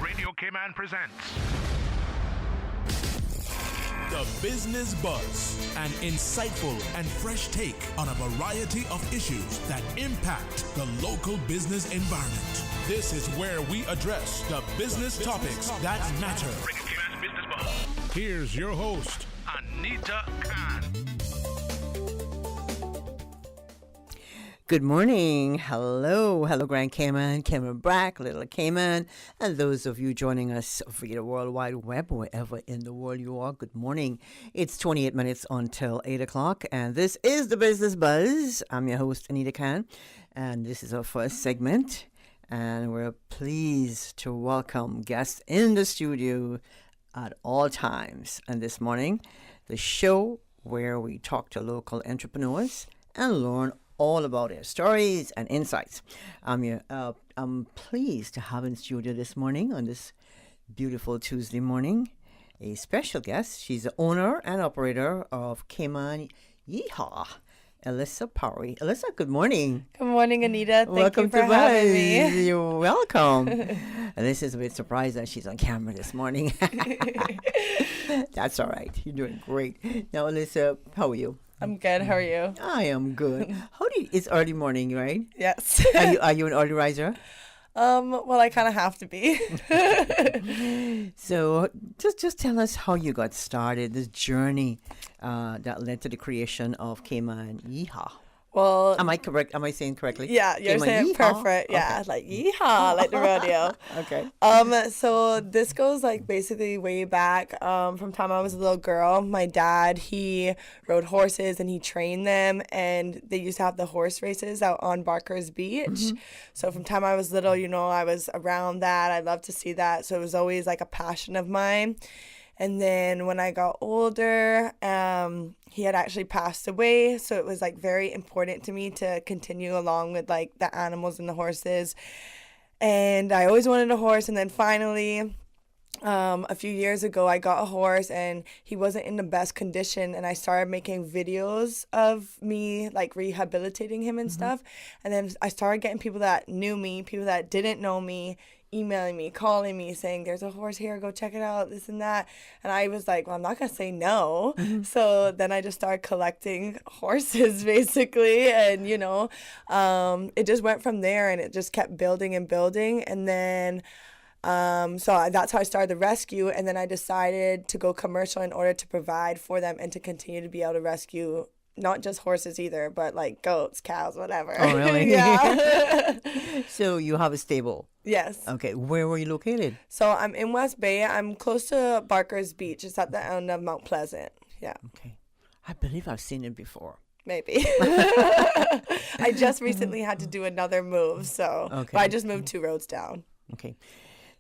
Radio Cayman presents The Business Buzz, an insightful and fresh take on a variety of issues that impact the local business environment. This is where we address the business topics that matter. Radio Cayman's Business Buzz. Here's your host, Anita Khan. Good morning. Hello, Grand Cayman, Cayman Brac, Little Cayman, and those of you joining us via the World Wide Web, wherever in the world you are. Good morning. It's 28 minutes until 8 o'clock, and this is the Business Buzz. I'm your host, Anita Khan, and this is our first segment, and we're pleased to welcome guests in the studio at all times. And this morning, the show where we talk to local entrepreneurs and learn all about their stories and insights. I'm pleased to have in studio this morning on this beautiful Tuesday morning a special guest. She's the owner and operator of Cayman Yee Haw, Alyssa Powery. Alyssa, good morning. Good morning, Anita. Welcome you for to having Buzz. me. You're welcome. And this is a bit surprised that she's on camera this morning. That's all right. You're doing great. Now, Alyssa, how are you? I'm good. How are you? I am good. It's early morning, right? Yes. Are you an early riser? Well, I kind of have to be. So just tell us how you got started, this journey that led to the creation of Cayman Yee Haw. Well, Am I correct? Am I saying correctly? yeah, you're Cayman saying Yee Haw? perfect. Yeah, Okay. like yeehaw, like the rodeo. Okay. So this goes like basically way back from time I was a little girl. My dad, he rode horses and he trained them, and they used to have the horse races out on Barker's Beach. So from time I was little, I was around that. I loved to see that. So it was always like a passion of mine. And then when I got older, he had actually passed away. So it was like very important to me to continue along with like the animals and the horses. And I always wanted a horse. And then finally, a few years ago, I got a horse and he wasn't in the best condition. And I started making videos of me like rehabilitating him and stuff. And then I started getting people that knew me, people that didn't know me, emailing me, calling me, saying, there's a horse here, go check it out, this and that. And I was like, well, I'm not going to say no. So then I just started collecting horses, basically. And, it just went from there, and it just kept building and building. And then that's how I started the rescue. And then I decided to go commercial in order to provide for them and to continue to be able to rescue not just horses either, but like goats, cows, whatever. Oh, really? Yeah. So you have a stable. Yes. Okay. Where were you located? So I'm in West Bay. I'm close to Barker's Beach. It's at the end of Mount Pleasant. Yeah. Okay. I believe I've seen it before. Maybe. I just recently had to do another move, so Okay. but I just moved 2 roads down. Okay.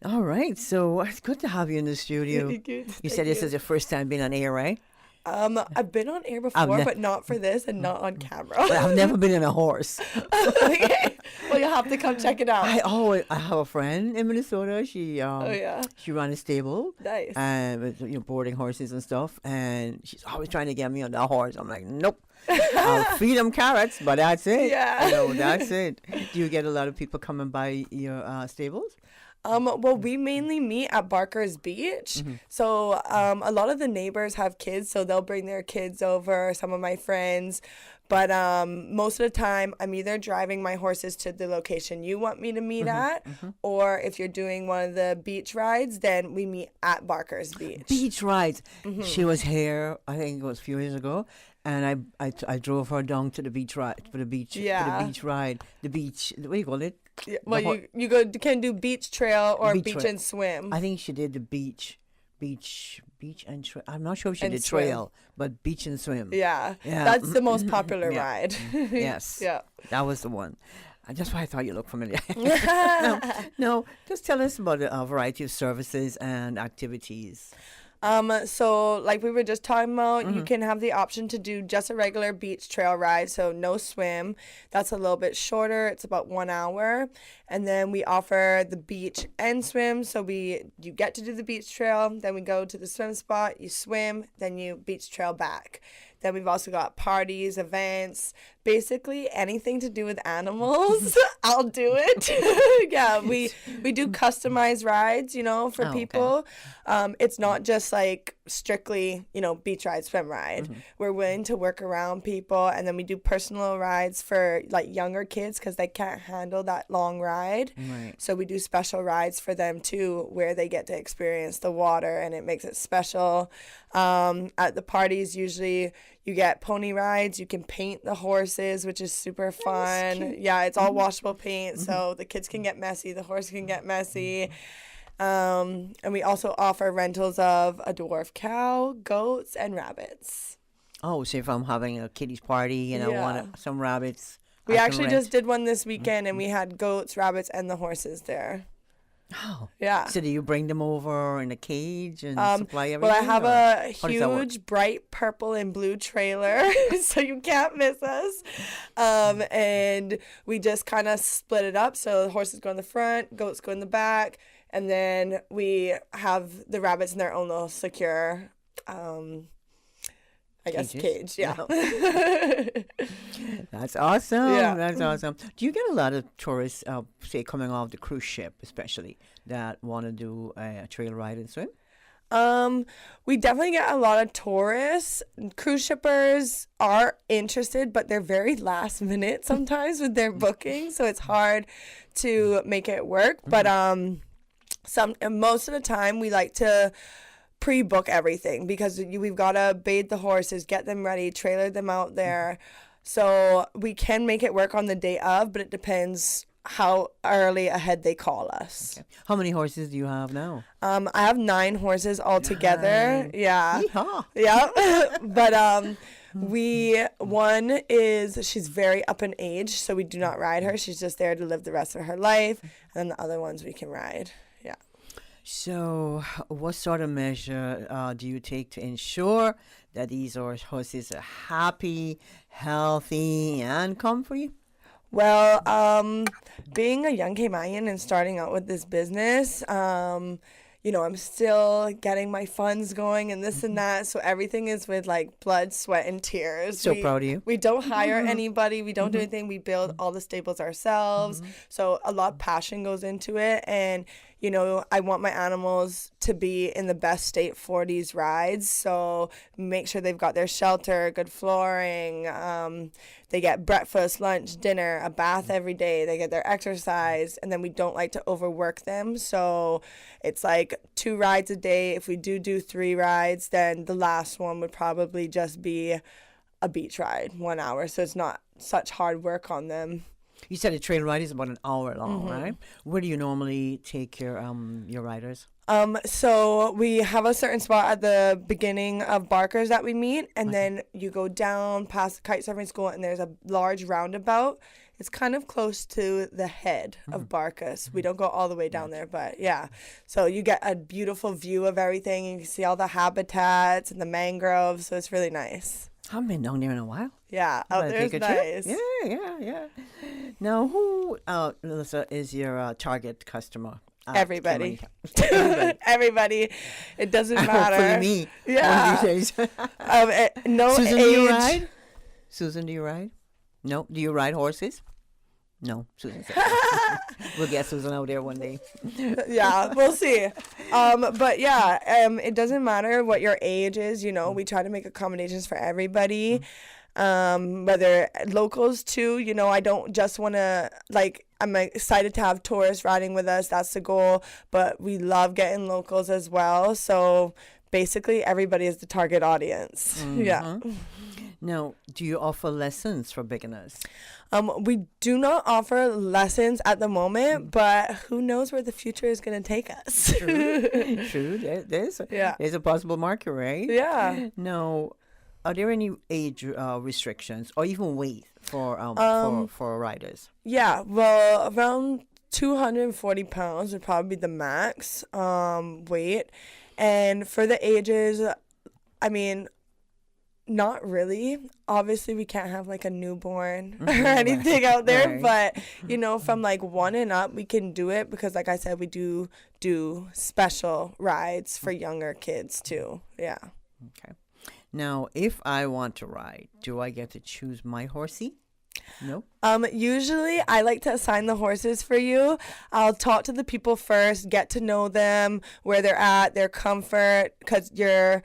All right. So it's good to have you in the studio. Good. You said this is your first time being on air, right? I've been on air before, ne- but not for this and not on camera. But I've never been in a horse. Okay. Well, you'll have to come check it out. I have a friend in Minnesota. She yeah. she ran a stable. Nice. And with boarding horses and stuff, and she's always trying to get me on that horse. I'm like, nope. I'll feed them carrots, but that's it. Yeah. That's it. Do you get a lot of people coming by your stables? Well, we mainly meet at Barker's Beach. So a lot of the neighbors have kids, so they'll bring their kids over, some of my friends. But most of the time, I'm either driving my horses to the location you want me to meet at, or if you're doing one of the beach rides, then we meet at Barker's Beach. Beach rides. She was here, I think it was a few years ago, and I drove her down to the beach ride, for the beach ride. The beach, what do you call it? Yeah, well, you can do beach trail or Beach beach trail. and swim. I think she did the beach and trail. I'm not sure if she And did swim. trail, but beach and swim. Yeah, Yeah. that's the most popular Yeah. ride. Yes. Yeah. That was the one. That's why I thought you looked familiar. No, just tell us about a variety of services and activities. So like we were just talking about, you can have the option to do just a regular beach trail ride, so no swim. That's a little bit shorter. It's about 1 hour. And then we offer the beach and swim. So you get to do the beach trail, then we go to the swim spot, you swim, then you beach trail back. Then we've also got parties, events, basically anything to do with animals. I'll do it. Yeah, we do customized rides, you know, for people. It's not just like strictly, you know, beach ride, swim ride. We're willing to work around people, and then we do personal rides for like younger kids because they can't handle that long ride. Right. So we do special rides for them too, where they get to experience the water, and it makes it special. At the parties, usually you get pony rides. You can paint the horses, which is super fun. Yeah, it's all washable paint, so the kids can get messy, the horse can get messy. And we also offer rentals of a dwarf cow, goats, and rabbits. Oh, so if I'm having a kiddies party and I want some rabbits, We I can actually rent. just did one this weekend, and we had goats, rabbits, and the horses there. Oh, Yeah. so do you bring them over in a cage and supply everything? Well, I have or a how does that work? huge, bright purple and blue trailer, so you can't miss us. And we just kind of split it up. So the horses go in the front, goats go in the back, and then we have the rabbits in their own little secure, I guess, Cages? cage. Yeah. That's awesome. Yeah. That's awesome. Do you get a lot of tourists, say, coming off the cruise ship, especially, that want to do a trail ride and swim? We definitely get a lot of tourists. Cruise shippers are interested, but they're very last minute sometimes with their booking, so it's hard to make it work. But most of the time we like to pre-book everything because we've got to bathe the horses, get them ready, trailer them out there. So we can make it work on the day of, but it depends how early ahead they call us. Okay. How many horses do you have now? I have 9 horses altogether. 9. Yeah. Yee-haw. Yeah. But she's very up in age, so we do not ride her. She's just there to live the rest of her life. And then the other ones we can ride. Yeah. So, what sort of measure do you take to ensure that these horses are happy, healthy, and comfy? Well, being a young Caymanian and starting out with this business, you know, I'm still getting my funds going and this and that. So everything is with like blood, sweat, and tears. So proud of you. We don't hire anybody. We don't do anything. We build all the stables ourselves. So a lot of passion goes into it. And, you know, I want my animals to be in the best state for these rides. So make sure they've got their shelter, good flooring. They get breakfast, lunch, dinner, a bath every day. They get their exercise. And then we don't like to overwork them. So it's like 2 rides a day. If we do 3 rides, then the last one would probably just be a beach ride, 1 hour. So it's not such hard work on them. You said a trail ride is about an hour long, right? Where do you normally take your riders? So we have a certain spot at the beginning of Barker's that we meet, and then you go down past the kite surfing school, and there's a large roundabout. It's kind of close to the head of Barker's. We don't go all the way down there, but yeah. So you get a beautiful view of everything. You can see all the habitats and the mangroves, so it's really nice. I haven't been down there in a while. Yeah, out Wanna there is take a trip? nice. Yeah. Now, who, Melissa, is your target customer? Everybody. Everybody. Everybody. It doesn't matter. Hopefully me. Yeah. One of these days. No Susan, age. do you ride? Susan, do you ride? No. Do you ride horses? No. Susan said no. We'll get Susan out there one day. Yeah, we'll see. But yeah, it doesn't matter what your age is. You know, we try to make accommodations for everybody. Whether locals too, you know, I don't just want to, like, I'm excited to have tourists riding with us. That's the goal. But we love getting locals as well. So basically everybody is the target audience. Yeah. Now, do you offer lessons for beginners? We do not offer lessons at the moment, but who knows where the future is going to take us. True. There's a possible market, right? Yeah. Now, are there any age restrictions or even weight for riders? Yeah, well, around 240 pounds would probably be the max weight. And for the ages, I mean, not really. Obviously, we can't have like a newborn or anything out there. Right. But, you know, from like 1 and up, we can do it because, like I said, we do special rides for younger kids too. Yeah. Okay. Now, if I want to ride, do I get to choose my horsey? No. Usually I like to assign the horses for you. I'll talk to the people first, get to know them, where they're at, their comfort, because your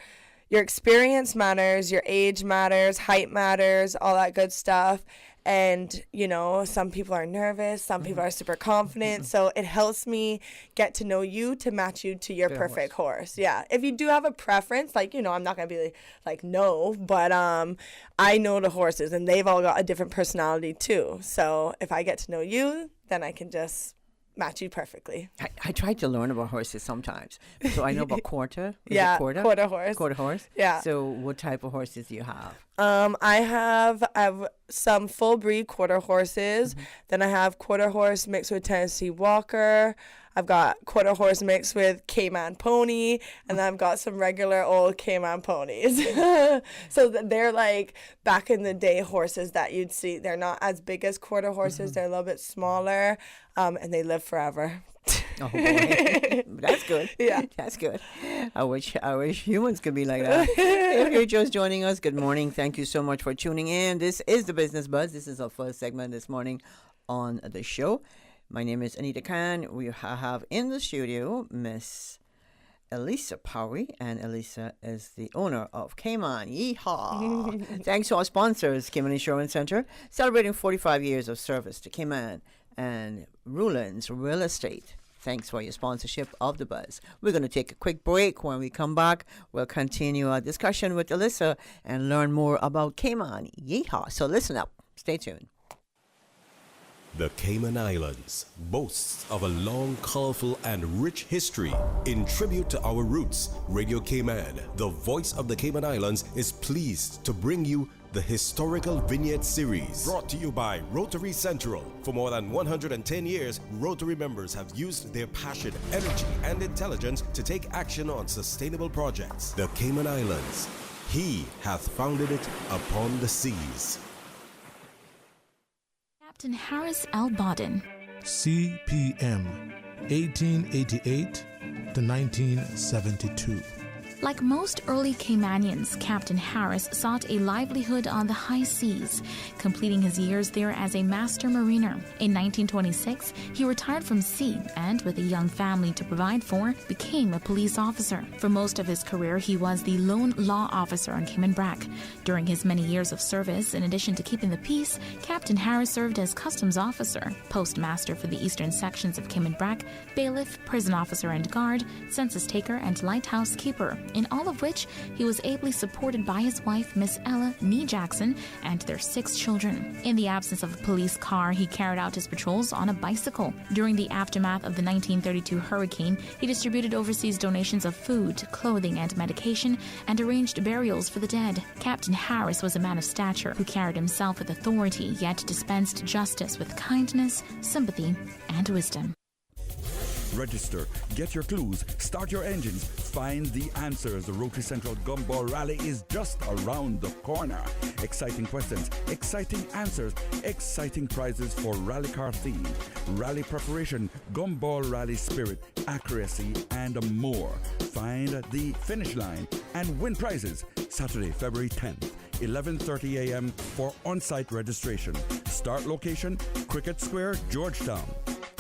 experience matters, your age matters, height matters, all that good stuff. And, you know, some people are nervous, some people are super confident. So it helps me get to know you to match you to your perfect horse. Yeah. If you do have a preference, like, you know, I'm not going to be like, no, but I know the horses and they've all got a different personality too. So if I get to know you, then I can just match you perfectly. I try to learn about horses sometimes. So I know about quarter. Yeah, quarter horse. Quarter horse? Yeah. So what type of horses do you have? I have some full breed quarter horses. Then I have quarter horse mixed with Tennessee Walker. I've got quarter horse mixed with Cayman pony, and then I've got some regular old Cayman ponies. So they're like back in the day horses that you'd see. They're not as big as quarter horses. They're a little bit smaller, and they live forever. Oh boy, that's good. Yeah, that's good. I wish humans could be like that. If you're just joining us, good morning. Thank you so much for tuning in. This is the Business Buzz. This is our first segment this morning on the show. My name is Anita Khan. We have in the studio Miss Elisa Powie, and Elisa is the owner of Cayman Yee Haw. Thanks to our sponsors, Cayman Insurance Center, celebrating 45 years of service to Cayman, and Ruland's Real Estate. Thanks for your sponsorship of the Buzz. We're going to take a quick break. When we come back, we'll continue our discussion with Elisa and learn more about Cayman Yee Haw. So listen up. Stay tuned. The Cayman Islands boasts of a long, colorful, and rich history. In tribute to our roots, Radio Cayman, the voice of the Cayman Islands, is pleased to bring you the Historical Vignette Series, brought to you by Rotary Central. For more than 110 years, Rotary members have used their passion, energy, and intelligence to take action on sustainable projects. The Cayman Islands, he hath founded it upon the seas. Captain Harris L. Bodden. CPM 1888 to 1972. Like most early Caymanians, Captain Harris sought a livelihood on the high seas, completing his years there as a master mariner. In 1926, he retired from sea and, with a young family to provide for, became a police officer. For most of his career, he was the lone law officer on Cayman Brac. During his many years of service, in addition to keeping the peace, Captain Harris served as customs officer, postmaster for the eastern sections of Cayman Brac, bailiff, prison officer and guard, census taker, and lighthouse keeper, in all of which he was ably supported by his wife, Miss Ella Nee Jackson, and their 6 children. In the absence of a police car, he carried out his patrols on a bicycle. During the aftermath of the 1932 hurricane, he distributed overseas donations of food, clothing, and medication, and arranged burials for the dead. Captain Harris was a man of stature who carried himself with authority, yet dispensed justice with kindness, sympathy, and wisdom. Register, get your clues, start your engines, find the answers. The Rotary Central Gumball Rally is just around the corner. Exciting questions, exciting answers, exciting prizes for rally car theme, rally preparation, gumball rally spirit, accuracy, and more. Find the finish line and win prizes Saturday, February 10th. 11:30 a.m. for on-site registration. Start location, Cricket Square, Georgetown.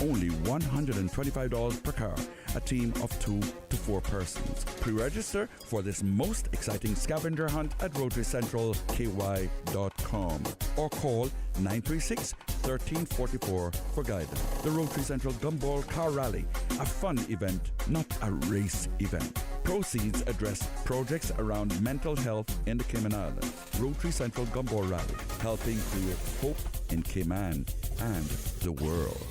Only $125 per car, a team of 2 to 4 persons. Pre-register for this most exciting scavenger hunt at RotaryCentralKY.com or call 936-1344 for guidance. The Rotary Central Gumball Car Rally, a fun event, not a race event. Proceeds address projects around mental health in the Cayman Islands. Rotary Central Gumball Rally, helping create hope in Cayman and the world.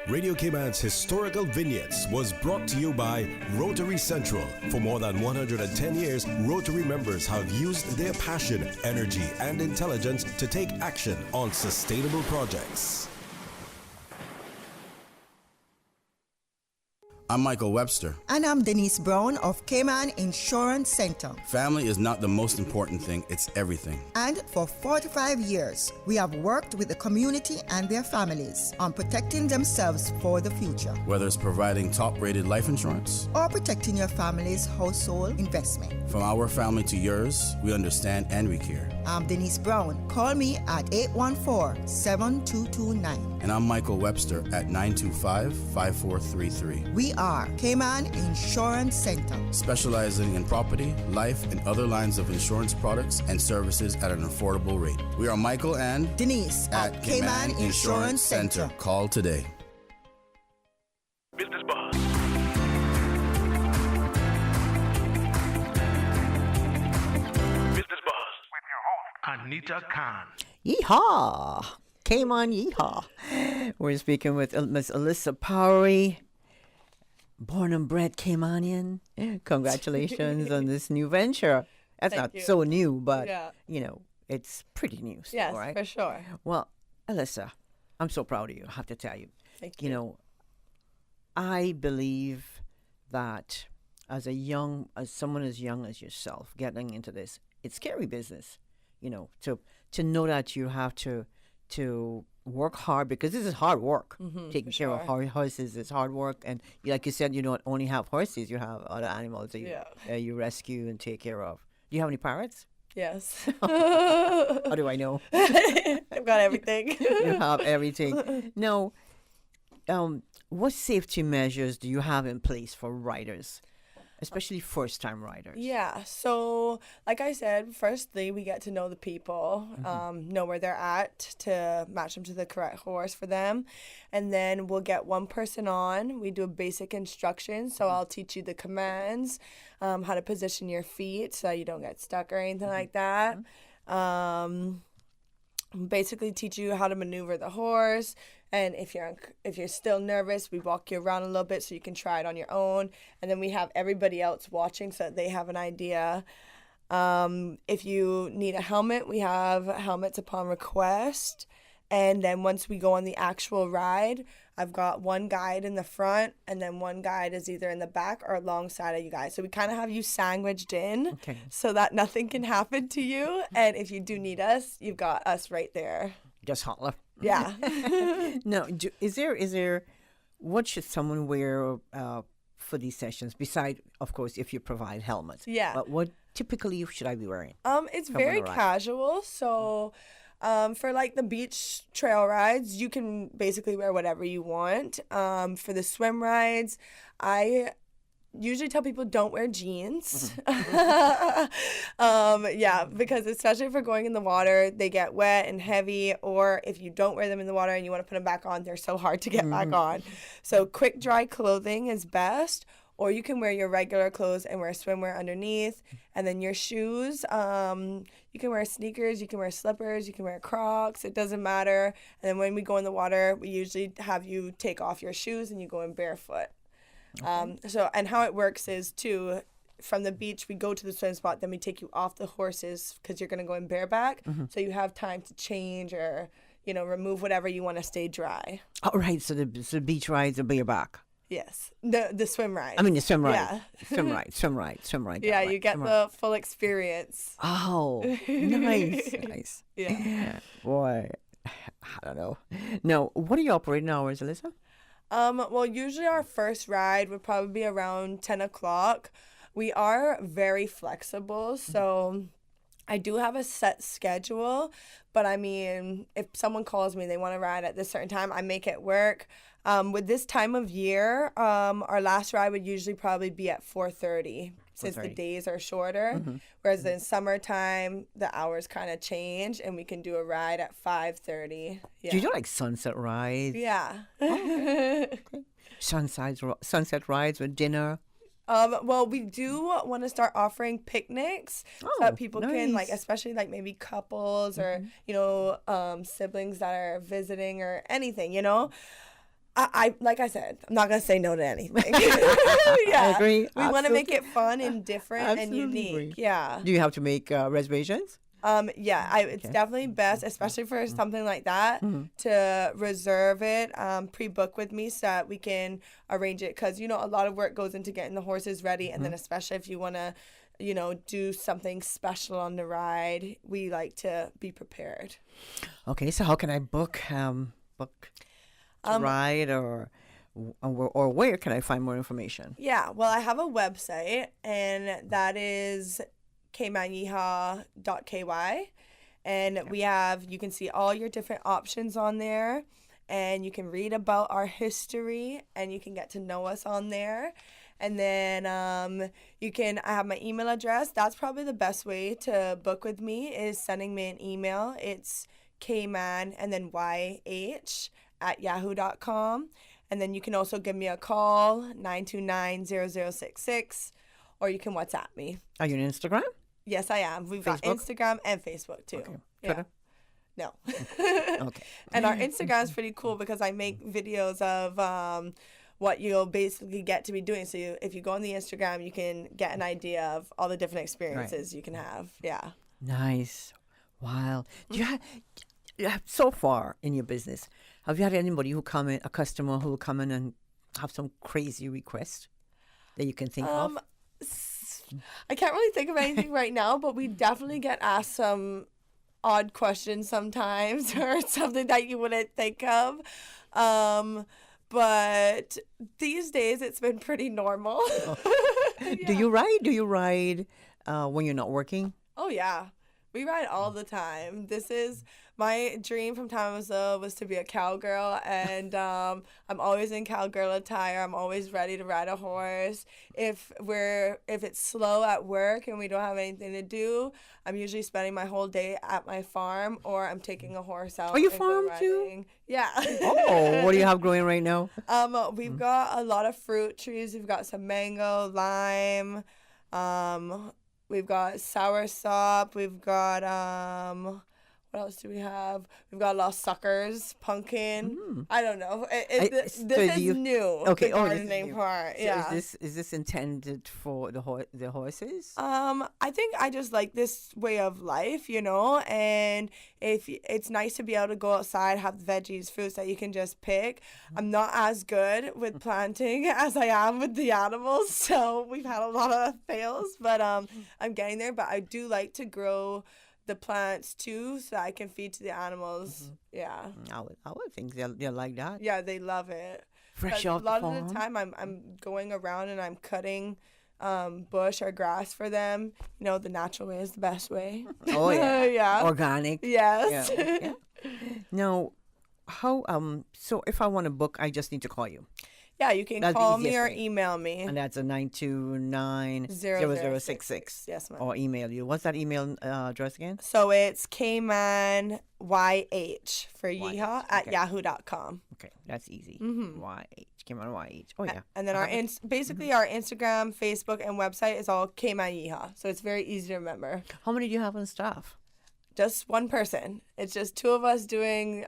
Radio Cayman's Historical Vignettes was brought to you by Rotary Central. For more than 110 years, Rotary members have used their passion, energy, and intelligence to take action on sustainable projects. I'm Michael Webster. And I'm Denise Brown of Cayman Insurance Center. Family is not the most important thing, it's everything. And for 45 years, we have worked with the community and their families on protecting themselves for the future. Whether it's providing top-rated life insurance or protecting your family's household investment. From our family to yours, we understand and we care. I'm Denise Brown. Call me at 814-7229. And I'm Michael Webster at 925-5433. We are Cayman Insurance Center, specializing in property, life, and other lines of insurance products and services at an affordable rate. We are Michael and Denise at Cayman Insurance Center. Call today. Business Buzz. Business Buzz with your host, Anita Khan. Yee Haw. Cayman Yee Haw. We're speaking with Miss Alyssa Powery, born and bred Caymanian. Congratulations on this new venture. That's Thank not you. so new, but, Yeah. it's pretty new still, Yes, right? for sure. Well, Alyssa, I'm so proud of you, I have to tell you. Thank you. I believe that as someone as young as yourself getting into this, it's scary business, to know that you have to work hard, because this is hard work. Taking care of horses is hard work, and like you said, you don't only have horses, you have other animals that you rescue and take care of. Do you have any parrots? Yes. How do I know? I've got everything. You have everything. Now, what safety measures do you have in place for riders, especially first-time riders? Yeah. So, like I said, firstly, we get to know the people, know where they're at to match them to the correct horse for them. And then we'll get one person on. We do a basic instruction. So I'll teach you the commands, how to position your feet so you don't get stuck or anything like that. Basically teach you how to maneuver the horse. And if you're still nervous, we walk you around a little bit so you can try it on your own. And then we have everybody else watching so that they have an idea. If you need a helmet, we have helmets upon request. And then once we go on the actual ride, I've got one guide in the front, and then one guide is either in the back or alongside of you guys. So we kind of have you sandwiched in so that nothing can happen to you. And if you do need us, you've got us right there. Just holler. Yeah. No, is there what should someone wear for these sessions, beside, of course, if you provide helmets? Yeah. But what typically should I be wearing? It's very casual. So for like the beach trail rides, you can basically wear whatever you want. For the swim rides, I usually tell people don't wear jeans. Because especially if we're going in the water, they get wet and heavy, or if you don't wear them in the water and you want to put them back on, they're so hard to get back on. So quick dry clothing is best, or you can wear your regular clothes and wear swimwear underneath. And then your shoes, you can wear sneakers, you can wear slippers, you can wear Crocs, it doesn't matter. And then when we go in the water, we usually have you take off your shoes and you go in barefoot. And how it works is from the beach, we go to the swim spot, then we take you off the horses because you're going to go in bareback. So you have time to change or, remove whatever you want to stay dry. Oh, right. So the beach rides are bareback. Yes. The swim ride. I mean, the swim ride. Yeah. Swim ride. Yeah, you get the full experience. Oh, nice. Yeah. Boy, I don't know. Now, what are your operating hours, Alyssa? Well, usually our first ride would probably be around 10 o'clock. We are very flexible, so I do have a set schedule, but I mean, if someone calls me, they want to ride at this certain time, I make it work. With this time of year, our last ride would usually probably be at 4:30 since the days are shorter, whereas in summertime, the hours kind of change and we can do a ride at 5:30. Yeah. Do you do like sunset rides? Yeah. Okay. Sunset rides with dinner? Well, we do want to start offering picnics so that people can, like, especially like maybe couples or, siblings that are visiting or anything, I like I said, I'm not going to say no to anything. I agree. We want to make it fun and different and unique. Agree. Yeah. Do you have to make reservations? It's definitely best, especially for something like that, to reserve it, pre-book with me so that we can arrange it. Because, a lot of work goes into getting the horses ready. And then especially if you want to, do something special on the ride, we like to be prepared. Okay, so how can I book to ride or where can I find more information? Yeah, well, I have a website, and that is caymanyeehaw.ky, and you can see all your different options on there, and you can read about our history, and you can get to know us on there. And then I have my email address. That's probably the best way to book with me, is sending me an email. It's Cayman and then YH@yahoo.com. And then you can also give me a call, 929-0066, or you can WhatsApp me. Are you on Instagram? Yes, I am. We've got Instagram and Facebook too. Okay. Yeah. No. Okay. And our Instagram is pretty cool because I make videos of what you'll basically get to be doing. So if you go on the Instagram, you can get an idea of all the different experiences you can have. Yeah. Nice. Wow. Do you have so far in your business, have you had anybody a customer who will come in and have some crazy request that you can think of? I can't really think of anything right now, but we definitely get asked some odd questions sometimes, or something that you wouldn't think of. But these days it's been pretty normal. Yeah. Do you ride when you're not working? Oh yeah, we ride all the time. This is my dream from time I was little, was to be a cowgirl, and I'm always in cowgirl attire. I'm always ready to ride a horse. If it's slow at work and we don't have anything to do, I'm usually spending my whole day at my farm, or I'm taking a horse out. Oh, you and farm too? Yeah. Oh, what do you have growing right now? We've got a lot of fruit trees. We've got some mango, lime. We've got soursop. We've got what else do we have? We've got a lot of suckers, pumpkin. I don't know. This is new. Okay. The gardening part. So yeah. Is this intended for the horses? I think I just like this way of life, and if it's nice to be able to go outside, have veggies, fruits that you can just pick. I'm not as good with planting as I am with the animals, so we've had a lot of fails, but I'm getting there. But I do like to grow the plants too, so I can feed to the animals. Yeah. I would think they'll like that. Yeah, they love it. Fresh off the farm. A lot of the time, I'm going around and I'm cutting bush or grass for them. The natural way is the best way. Oh yeah. Yeah. Organic. Yes. Yeah. Now, how so if I want to book, I just need to call you. Yeah, you can call me or email me. And that's a 929-0066. Yes, ma'am. Or email you. What's that email address again? So it's Cayman YH for Yeehaw at okay. yahoo.com. Okay, that's easy. YH. Cayman YH. Oh, yeah. And then our Instagram, Facebook, and website is all Cayman Yee Haw. So it's very easy to remember. How many do you have on staff? Just one person. It's just two of us doing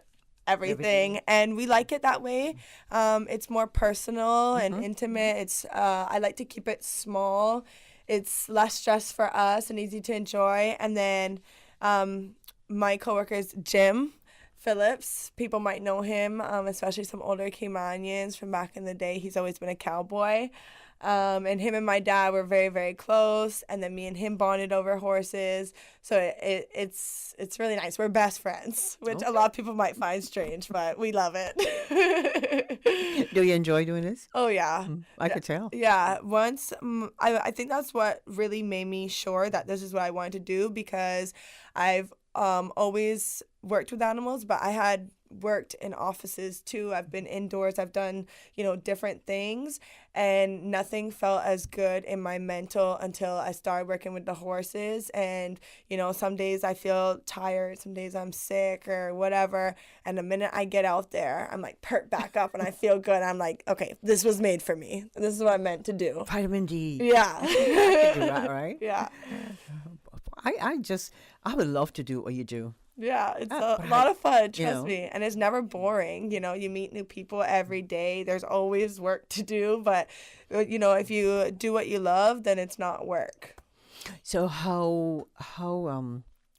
everything, and we like it that way. It's more personal and intimate. I like to keep it small. It's less stress for us and easy to enjoy. And then my coworker is Jim Phillips. People might know him, especially some older Caymanians from back in the day. He's always been a cowboy. And him and my dad were very, very close, and then me and him bonded over horses. So it's really nice. We're best friends, which a lot of people might find strange, but we love it. Do you enjoy doing this? Oh yeah, I could tell. Yeah, once I think that's what really made me sure that this is what I wanted to do, because I've always worked with animals, but I had worked in offices too. I've been indoors. I've done, different things, and nothing felt as good in my mental until I started working with the horses. And, some days I feel tired, some days I'm sick or whatever. And the minute I get out there, I'm like perked back up and I feel good. I'm like, okay, this was made for me. This is what I meant to do. Vitamin D. Yeah. You do that, right? Yeah. I would love to do what you do. Yeah, it's a lot of fun, trust me. And it's never boring. You meet new people every day. There's always work to do. But, if you do what you love, then it's not work. So how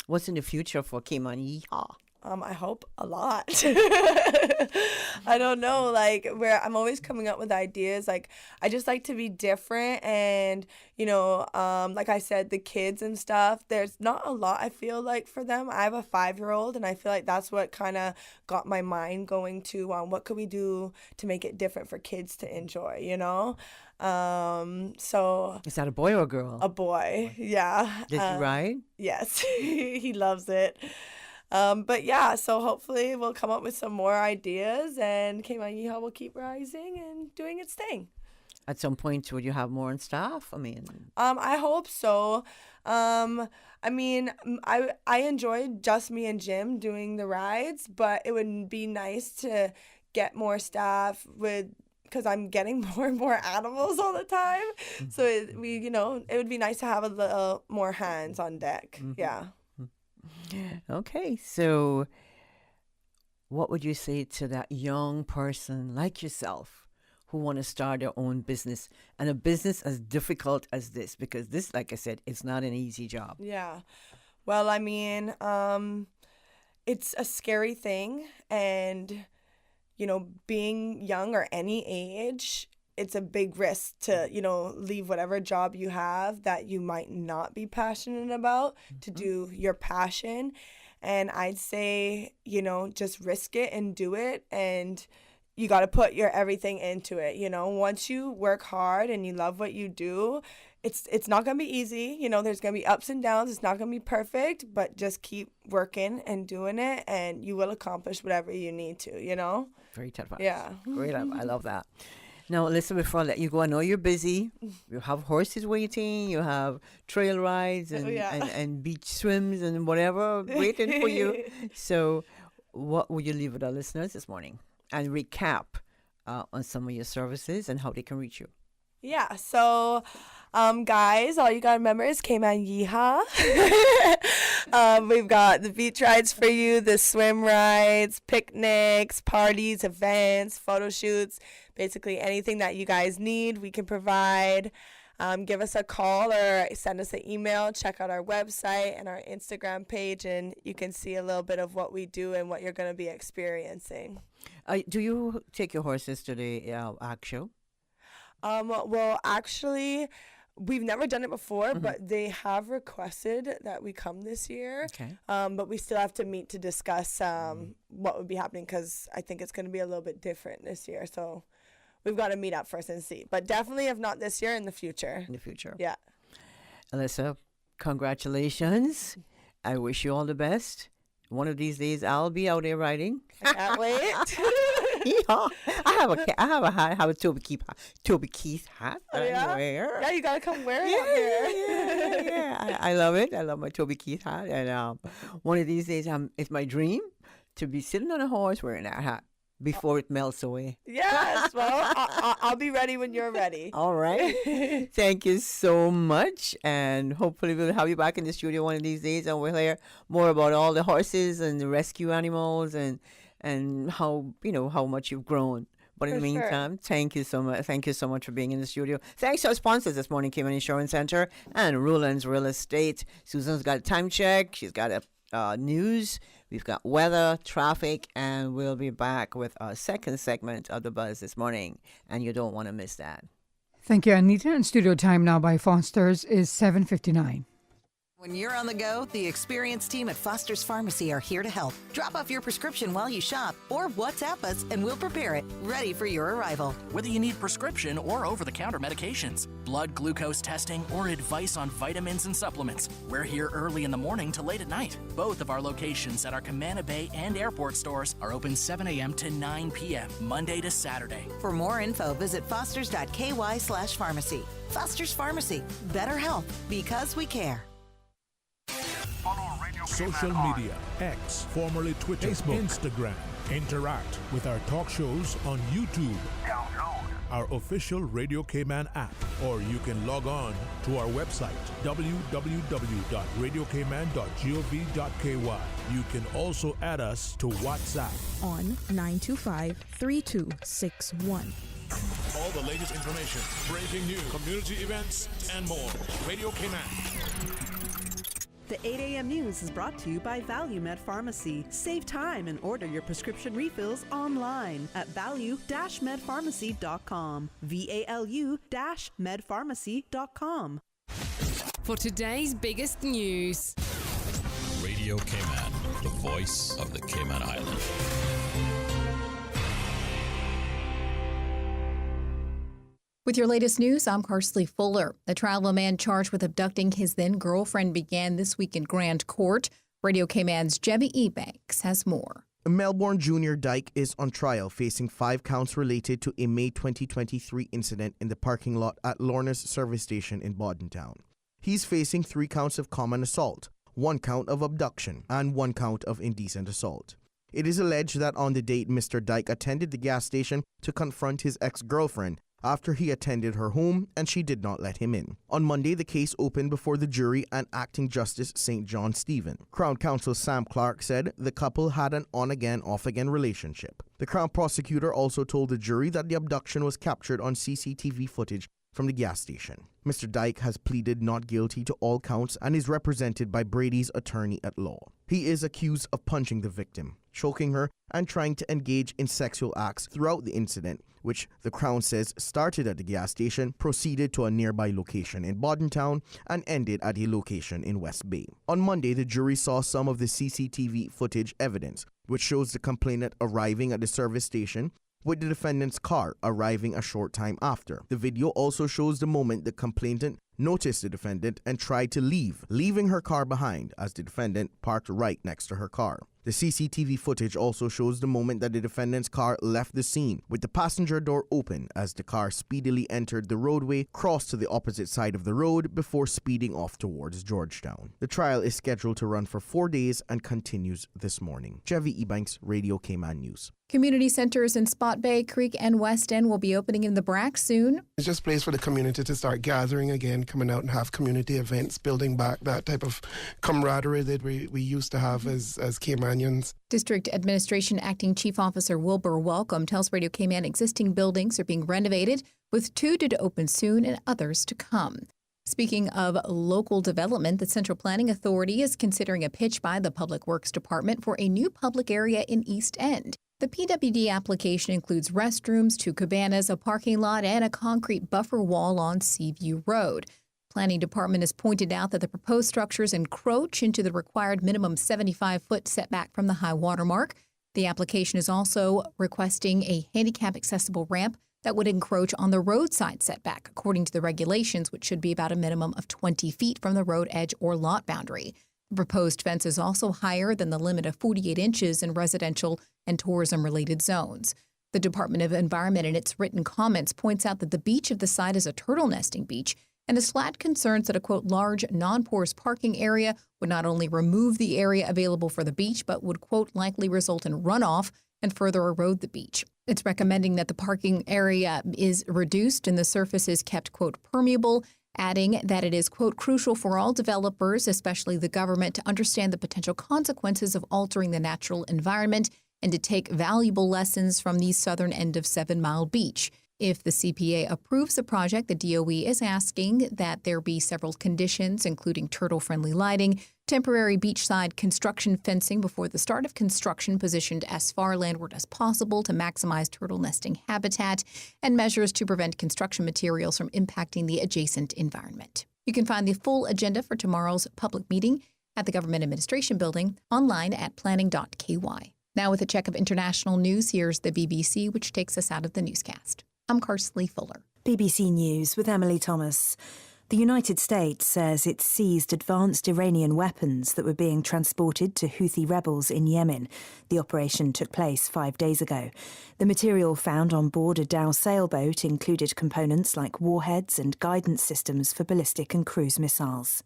What's in the future for Cayman Yee Haw? I hope a lot. I don't know, like, where I'm always coming up with ideas. Like, I just like to be different, and like I said, the kids and stuff, there's not a lot, I feel like, for them. I have a 5-year-old, and I feel like that's what kind of got my mind going to what could we do to make it different for kids to enjoy, so Is that a boy or a girl? a boy, yeah. Does he ride? Yes, he loves it. But yeah, so hopefully we'll come up with some more ideas, and Cayman Yee Haw will keep rising and doing its thing. At some point, would you have more on staff? I mean, I hope so. I enjoyed just me and Jim doing the rides, but it would be nice to get more staff because I'm getting more and more animals all the time. So it would be nice to have a little more hands on deck. Yeah. okay. So, what would you say to that young person like yourself who want to start their own business, and a business as difficult as this? Because this, like I said, it's not an easy job. Yeah. Well, I mean, it's a scary thing, and being young or any age, it's a big risk to, leave whatever job you have that you might not be passionate about to do your passion. And I'd say, just risk it and do it. And you got to put your everything into it. Once you work hard and you love what you do, it's not going to be easy. There's going to be ups and downs. It's not going to be perfect, but just keep working and doing it, and you will accomplish whatever you need to, Very tough. Yeah. Great. I love that. Now, listen, before I let you go, I know you're busy. You have horses waiting. You have trail rides and beach swims and whatever waiting for you. So what would you leave with our listeners this morning? And recap on some of your services and how they can reach you. Yeah, so guys, all you gotta remember is Cayman Yee Haw. We've got the beach rides for you, the swim rides, picnics, parties, events, photo shoots, basically anything that you guys need, we can provide. Give us a call or send us an email. Check out our website and our Instagram page, and you can see a little bit of what we do and what you're going to be experiencing. Do you take your horses to the ACT show? Well, actually, we've never done it before, but they have requested that we come this year. Okay. But we still have to meet to discuss what would be happening, because I think it's going to be a little bit different this year. So we've got to meet up first and see. But definitely, if not this year, in the future. In the future. Yeah. Alyssa, congratulations. I wish you all the best. One of these days, I'll be out there riding. I can't wait. Yeah. I have a Toby Keith hat. Oh, yeah? Wear. Yeah, you gotta come wear it Yeah, yeah. I love it. I love my Toby Keith hat. And one of these days, it's my dream to be sitting on a horse wearing that hat before it melts away. Yes. Well, I'll be ready when you're ready. All right. Thank you so much. And hopefully we'll have you back in the studio one of these days, and we'll hear more about all the horses and the rescue animals and how much you've grown. But in the meantime, thank you so much. Thank you so much for being in the studio. Thanks to our sponsors this morning, Cayman Insurance Center and Ruland's Real Estate. Susan's got a time check. She's got a news. We've got weather, traffic, and we'll be back with our second segment of The Buzz this morning. And you don't want to miss that. Thank you, Anita. And studio time now by Foster's is 7:59. When you're on the go, the experienced team at Foster's Pharmacy are here to help. Drop off your prescription while you shop, or WhatsApp us and we'll prepare it, ready for your arrival. Whether you need prescription or over-the-counter medications, blood glucose testing, or advice on vitamins and supplements, we're here early in the morning to late at night. Both of our locations at our Camana Bay and airport stores are open 7 a.m. to 9 p.m., Monday to Saturday. For more info, visit fosters.ky/pharmacy. Foster's Pharmacy. Better health, because we care. Social media, X, formerly Twitter, Facebook, Instagram. Interact with our talk shows on YouTube. Download our official Radio Cayman app, or you can log on to our website, www.radiocayman.gov.ky. You can also add us to WhatsApp on 925-3261. All the latest information, breaking news, community events, and more. Radio Cayman. The 8 a.m. news is brought to you by ValueMed Pharmacy. Save time and order your prescription refills online at value-medpharmacy.com. VALU-medpharmacy.com. For today's biggest news. Radio Cayman, the voice of the Cayman Islands. With your latest news, I'm Carsley Fuller. The trial of a man charged with abducting his then-girlfriend began this week in Grand Court. Radio Cayman's Jebby Ebanks has more. Melbourne Junior Dyke is on trial, facing 5 counts related to a May 2023 incident in the parking lot at Lorna's service station in Bordentown. He's facing 3 counts of common assault, 1 count of abduction, and 1 count of indecent assault. It is alleged that on the date Mr. Dyke attended the gas station to confront his ex-girlfriend after he attended her home and she did not let him in. On Monday, the case opened before the jury and Acting Justice St. John Stephen. Crown Counsel Sam Clark said the couple had an on-again, off-again relationship. The Crown prosecutor also told the jury that the abduction was captured on CCTV footage from the gas station. Mr. Dyke has pleaded not guilty to all counts and is represented by Brady's attorney at law. He is accused of punching the victim, choking her, and trying to engage in sexual acts throughout the incident, which the Crown says started at the gas station, proceeded to a nearby location in Bordentown, and ended at a location in West Bay. On Monday, the jury saw some of the CCTV footage evidence, which shows the complainant arriving at the service station with the defendant's car arriving a short time after. The video also shows the moment the complainant noticed the defendant and tried to leave, leaving her car behind as the defendant parked right next to her car. The CCTV footage also shows the moment that the defendant's car left the scene, with the passenger door open as the car speedily entered the roadway, crossed to the opposite side of the road before speeding off towards Georgetown. The trial is scheduled to run for 4 days and continues this morning. Jevy Ebanks, Radio Cayman News. Community centers in Spot Bay, Creek, and West End will be opening in the Brack soon. It's just a place for the community to start gathering again, coming out and have community events, building back that type of camaraderie that we used to have as Caymanians. District Administration Acting Chief Officer Wilbur Welcome tells Radio Cayman existing buildings are being renovated, with 2 due to open soon and others to come. Speaking of local development, the Central Planning Authority is considering a pitch by the Public Works Department for a new public area in East End. The PWD application includes restrooms, 2 cabanas, a parking lot, and a concrete buffer wall on Seaview Road. Planning Department has pointed out that the proposed structures encroach into the required minimum 75-foot setback from the high water mark. The application is also requesting a handicap-accessible ramp that would encroach on the roadside setback, according to the regulations, which should be about a minimum of 20 feet from the road edge or lot boundary. The proposed fence is also higher than the limit of 48 inches in residential and tourism-related zones. The Department of Environment, in its written comments, points out that the beach of the site is a turtle nesting beach and has flagged concerns that a, quote, large, non-porous parking area would not only remove the area available for the beach, but would, quote, likely result in runoff and further erode the beach. It's recommending that the parking area is reduced and the surface is kept, quote, permeable, adding that it is, quote, crucial for all developers, especially the government, to understand the potential consequences of altering the natural environment and to take valuable lessons from the southern end of 7 Mile Beach. If the CPA approves the project, the DOE is asking that there be several conditions, including turtle-friendly lighting, temporary beachside construction fencing before the start of construction positioned as far landward as possible to maximize turtle nesting habitat, and measures to prevent construction materials from impacting the adjacent environment. You can find the full agenda for tomorrow's public meeting at the Government Administration Building online at planning.ky. Now with a check of international news, here's the BBC, which takes us out of the newscast. I'm Carsley Fuller. BBC News with Emily Thomas. The United States says it seized advanced Iranian weapons that were being transported to Houthi rebels in Yemen. The operation took place 5 days ago. The material found on board a Dow sailboat included components like warheads and guidance systems for ballistic and cruise missiles.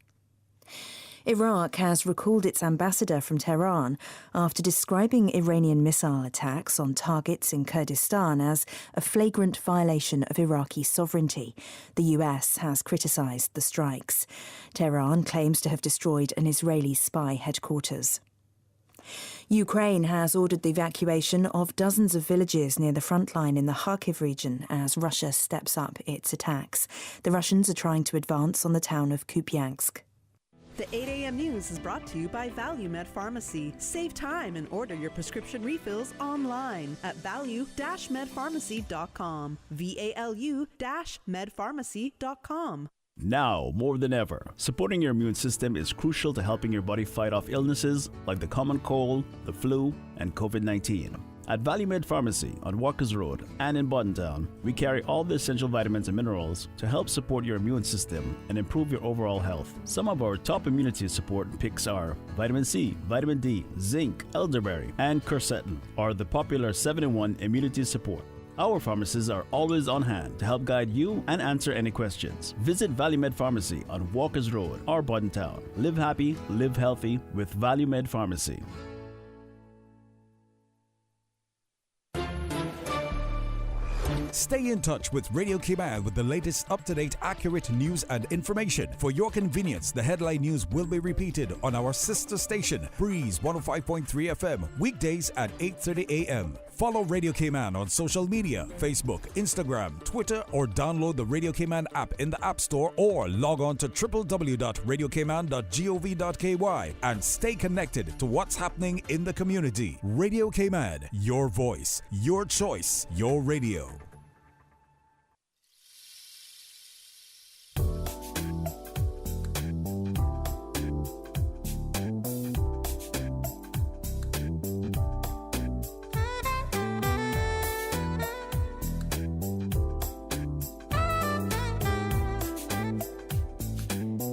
Iraq has recalled its ambassador from Tehran after describing Iranian missile attacks on targets in Kurdistan as a flagrant violation of Iraqi sovereignty. The US has criticised the strikes. Tehran claims to have destroyed an Israeli spy headquarters. Ukraine has ordered the evacuation of dozens of villages near the front line in the Kharkiv region as Russia steps up its attacks. The Russians are trying to advance on the town of Kupiansk. The 8 a.m. news is brought to you by ValueMed Pharmacy. Save time and order your prescription refills online at value-medpharmacy.com. VALU-medpharmacy.com. Now, more than ever, supporting your immune system is crucial to helping your body fight off illnesses like the common cold, the flu, and COVID-19. At ValueMed Pharmacy on Walkers Road and in Buttontown, we carry all the essential vitamins and minerals to help support your immune system and improve your overall health. Some of our top immunity support picks are vitamin C, vitamin D, zinc, elderberry, and quercetin are the popular 7-in-1 immunity support. Our pharmacists are always on hand to help guide you and answer any questions. Visit ValueMed Pharmacy on Walkers Road or Buttontown. Live happy, live healthy with ValueMed Pharmacy. Stay in touch with Radio Cayman with the latest up-to-date, accurate news and information. For your convenience, the headline news will be repeated on our sister station, Breeze 105.3 FM, weekdays at 8:30 a.m. Follow Radio Cayman on social media, Facebook, Instagram, Twitter, or download the Radio Cayman app in the App Store or log on to www.radiocayman.gov.ky and stay connected to what's happening in the community. Radio Cayman, your voice, your choice, your radio.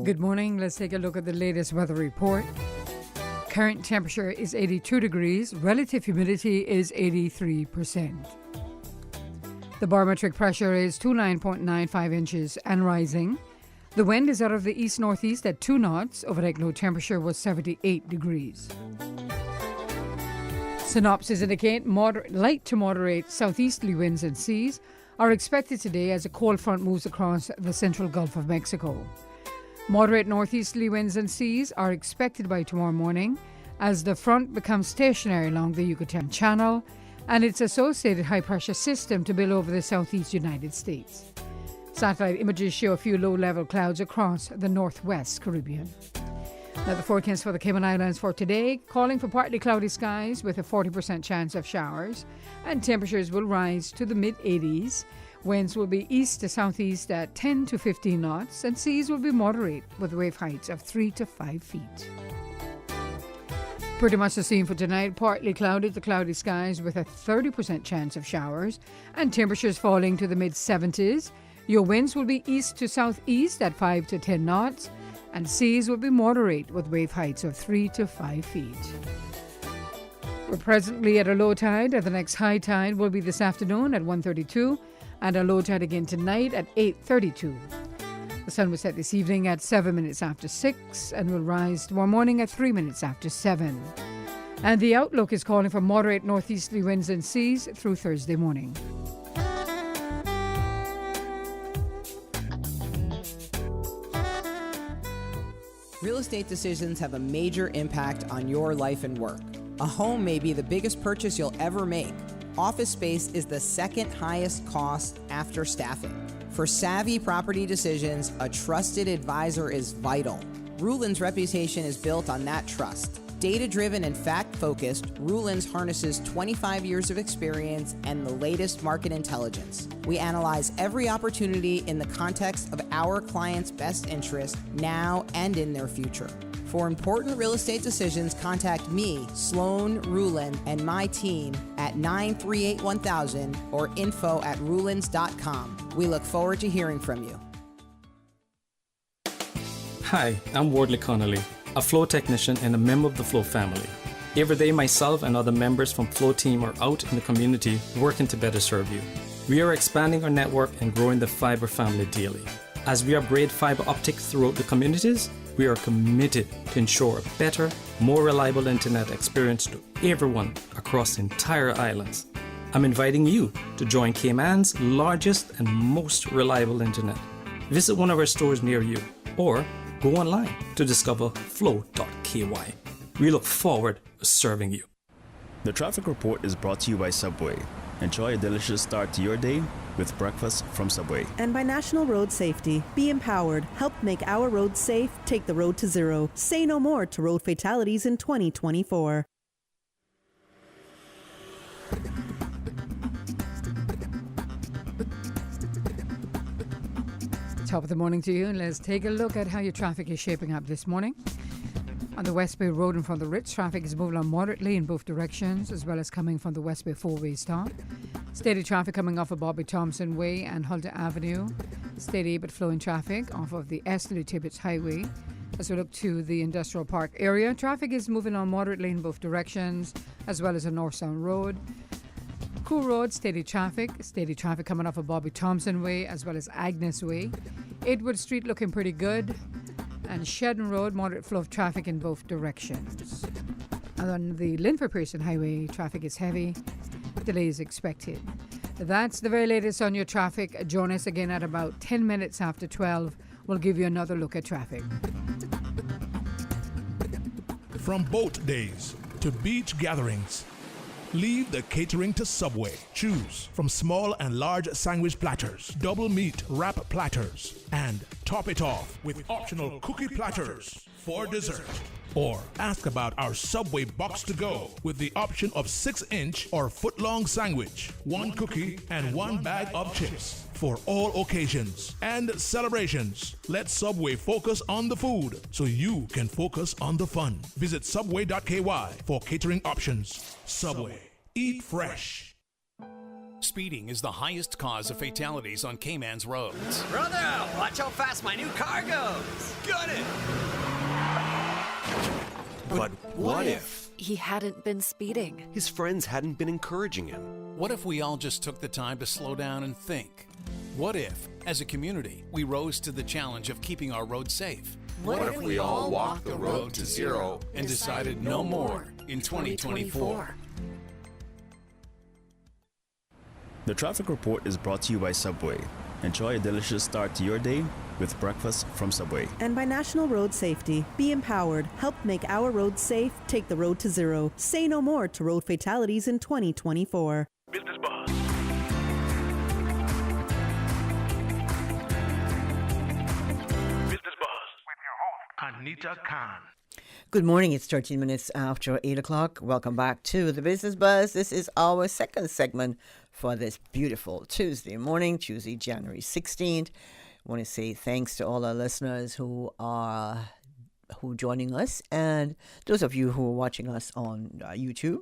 Good morning. Let's take a look at the latest weather report. Current temperature is 82 degrees. Relative humidity is 83%. The barometric pressure is 29.95 inches and rising. The wind is out of the east-northeast at 2 knots. Overnight low temperature was 78 degrees. Synopsis indicate light to moderate southeasterly winds and seas are expected today as a cold front moves across the central Gulf of Mexico. Moderate northeasterly winds and seas are expected by tomorrow morning as the front becomes stationary along the Yucatan Channel and its associated high-pressure system to build over the southeast United States. Satellite images show a few low-level clouds across the northwest Caribbean. Now the forecast for the Cayman Islands for today, calling for partly cloudy skies with a 40% chance of showers, and temperatures will rise to the mid-80s. Winds will be east to southeast at 10 to 15 knots, and seas will be moderate with wave heights of 3 to 5 feet. Pretty much the same for tonight, partly cloudy to cloudy skies with a 30% chance of showers, and temperatures falling to the mid-70s. Your winds will be east to southeast at 5 to 10 knots, and seas will be moderate with wave heights of 3 to 5 feet. We're presently at a low tide, and the next high tide will be this afternoon at 1:32. And a low tide again tonight at 8:32. The sun will set this evening at 7 minutes after 6 and will rise tomorrow morning at 3 minutes after 7. And the outlook is calling for moderate northeasterly winds and seas through Thursday morning. Real estate decisions have a major impact on your life and work. A home may be the biggest purchase you'll ever make. Office space is the second highest cost after staffing. For savvy property decisions, a trusted advisor is vital. Rulin's reputation is built on that trust. Data-driven and fact-focused, Rulin's harnesses 25 years of experience and the latest market intelligence. We analyze every opportunity in the context of our clients' best interest now and in their future. For important real estate decisions, contact me, Sloan Rulin, and my team at 938-1000 or info@rulins.com. We look forward to hearing from you. Hi, I'm Wardley Connolly, a flow technician and a member of the Flow family. Every day, myself and other members from Flow team are out in the community working to better serve you. We are expanding our network and growing the fiber family daily. As we upgrade fiber optic throughout the communities, we are committed to ensure a better, more reliable internet experience to everyone across the entire islands. I'm inviting you to join Cayman's largest and most reliable internet. Visit one of our stores near you or go online to discover flow.ky. We look forward to serving you. The traffic report is brought to you by Subway. Enjoy a delicious start to your day with breakfast from Subway. And by National Road Safety. Be empowered. Help make our roads safe. Take the road to zero. Say no more to road fatalities in 2024. Top of the morning to you, and let's take a look at how your traffic is shaping up this morning. On the West Bay Road in front of the Ritz, traffic is moving on moderately in both directions, as well as coming from the West Bay four-way stop. Steady traffic coming off of Bobby Thompson Way and Huldah Avenue. Steady but flowing traffic off of the Esterly Tibbetts Highway. As we look to the Industrial Park area, traffic is moving on moderately in both directions, as well as on North Sound Road. Cool Road, steady traffic coming off of Bobby Thompson Way as well as Agnes Way. Edward Street looking pretty good, and Shedden Road, moderate flow of traffic in both directions. And on the Linford Pearson Highway, traffic is heavy, delays expected. That's the very latest on your traffic. Join us again at about 10 minutes after 12. We'll give you another look at traffic. From boat days to beach gatherings, leave the catering to Subway. Choose from small and large sandwich platters, double meat wrap platters, and top it off with optional cookie platters for dessert. Or ask about our Subway box to go with the option of 6-inch or foot-long sandwich, 1 cookie, and 1 bag of chips for all occasions and celebrations. Let Subway focus on the food so you can focus on the fun. Visit subway.ky for catering options. Subway. Eat fresh. Speeding is the highest cause of fatalities on Cayman's roads. Brother, watch how fast my new car goes. Got it. But what if he hadn't been speeding? His friends hadn't been encouraging him. What if we all just took the time to slow down and think? What if, as a community, we rose to the challenge of keeping our roads safe? What if we all walked the road to zero and decided no more in 2024? The traffic report is brought to you by Subway. Enjoy a delicious start to your day with breakfast from Subway. And by National Road Safety. Be empowered. Help make our roads safe. Take the road to zero. Say no more to road fatalities in 2024. Business Buzz. Business Buzz with your host, Anita Khan. Good morning. It's 13 minutes after 8 o'clock. Welcome back to the Business Buzz. This is our second segment for this beautiful Tuesday morning, Tuesday, January 16th. I want to say thanks to all our listeners who are joining us, and those of you who are watching us on YouTube.